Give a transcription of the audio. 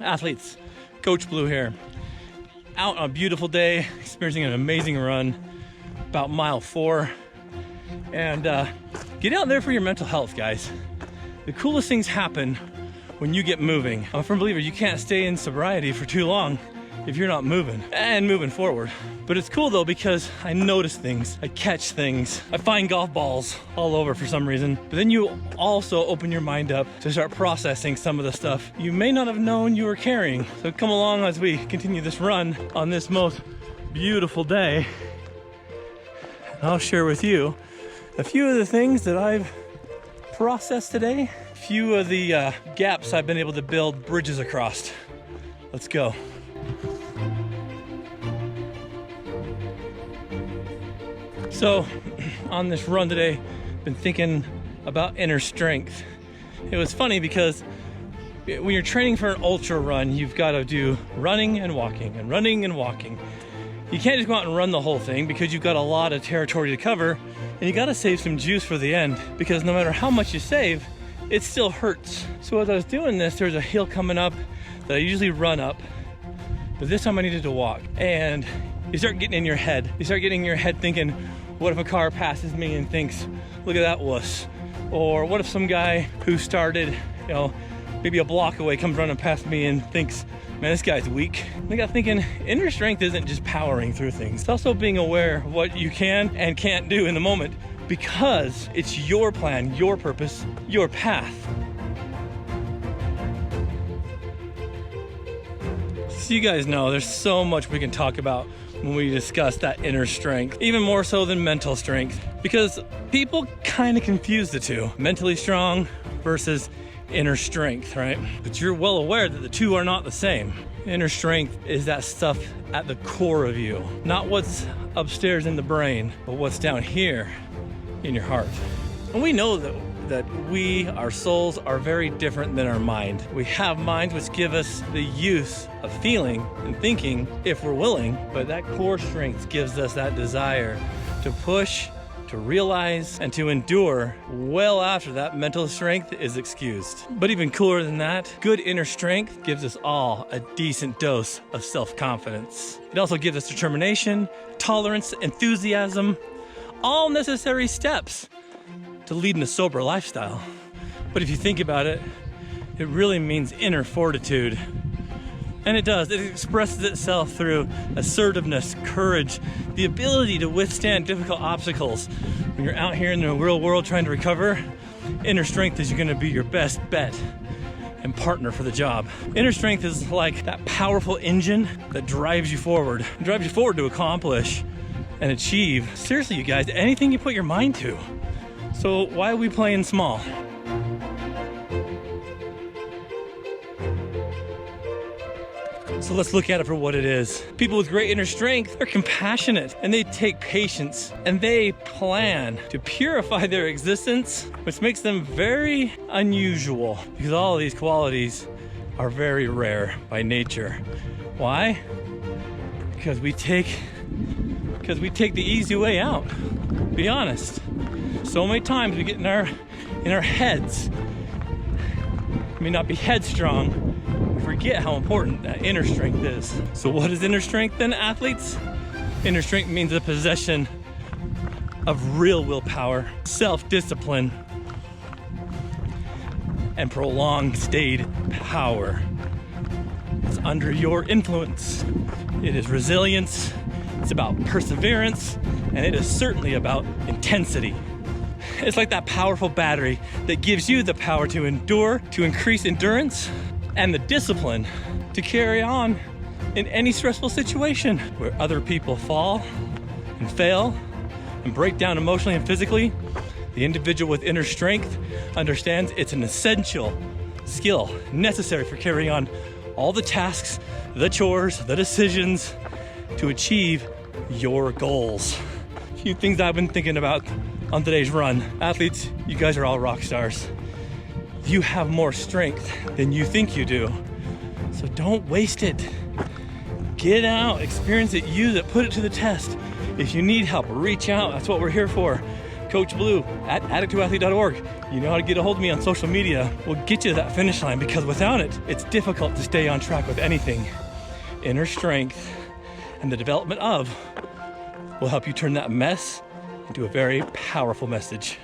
Athletes, Coach Blu here. Out on a beautiful day, experiencing an amazing run, about mile 4. And get out there for your mental health, guys. The coolest things happen when you get moving. I'm a firm believer you can't stay in sobriety for too long if you're not moving and moving forward. But it's cool though because I notice things, I catch things, I find golf balls all over for some reason. But then you also open your mind up to start processing some of the stuff you may not have known you were carrying. So come along as we continue this run on this most beautiful day. And I'll share with you a few of the things that I've processed today, a few of the gaps I've been able to build bridges across. Let's go. So on this run today, I've been thinking about inner strength. It was funny because when you're training for an ultra run, you've got to do running and walking and running and walking. You can't just go out and run the whole thing because you've got a lot of territory to cover, and you got to save some juice for the end because no matter how much you save, it still hurts. So as I was doing this, there was a hill coming up that I usually run up, but this time I needed to walk. And you start getting in your head. You start getting in your head thinking, what if a car passes me and thinks, look at that wuss? Or what if some guy who started, maybe a block away comes running past me and thinks, man, this guy's weak. I got thinking, inner strength isn't just powering through things. It's also being aware of what you can and can't do in the moment because it's your plan, your purpose, your path. So you guys know there's so much we can talk about when we discuss that inner strength, even more so than mental strength, because people kind of confuse the two, mentally strong versus inner strength, right? But you're well aware that the two are not the same. Inner strength is that stuff at the core of you, not what's upstairs in the brain, but what's down here in your heart. And we know that our souls are very different than our mind. We have minds which give us the use of feeling and thinking if we're willing, but that core strength gives us that desire to push, to realize, and to endure well after that mental strength is excused. But even cooler than that, good inner strength gives us all a decent dose of self-confidence. It also gives us determination, tolerance, enthusiasm, all necessary steps to leading a sober lifestyle. But if you think about it, it really means inner fortitude. And it does. It expresses itself through assertiveness, courage, the ability to withstand difficult obstacles. When you're out here in the real world trying to recover, inner strength is going to be your best bet and partner for the job. Inner strength is like that powerful engine that drives you forward. It drives you forward to accomplish and achieve, seriously you guys, anything you put your mind to. So why are we playing small? So let's look at it for what it is. People with great inner strength are compassionate and they take patience and they plan to purify their existence, which makes them very unusual because all of these qualities are very rare by nature. Why? Because we take the easy way out. Be honest. So many times we get in our heads. We may not be headstrong. We forget how important that inner strength is. So what is inner strength then, athletes? Inner strength means the possession of real willpower, self-discipline, and prolonged stayed power. It's under your influence. It is resilience. It's about perseverance, and it is certainly about intensity. It's like that powerful battery that gives you the power to endure, to increase endurance, and the discipline to carry on in any stressful situation where other people fall and fail and break down emotionally and physically. The individual with inner strength understands it's an essential skill necessary for carrying on all the tasks, the chores, the decisions to achieve your goals. A few things I've been thinking about on today's run. Athletes, you guys are all rock stars. You have more strength than you think you do. So don't waste it. Get out, experience it, use it, put it to the test. If you need help, reach out. That's what we're here for. Coach Blu at addict2athlete.org. You know how to get a hold of me on social media. We'll get you to that finish line, because without it, it's difficult to stay on track with anything. Inner strength and the development of will help you turn that mess into a very powerful message.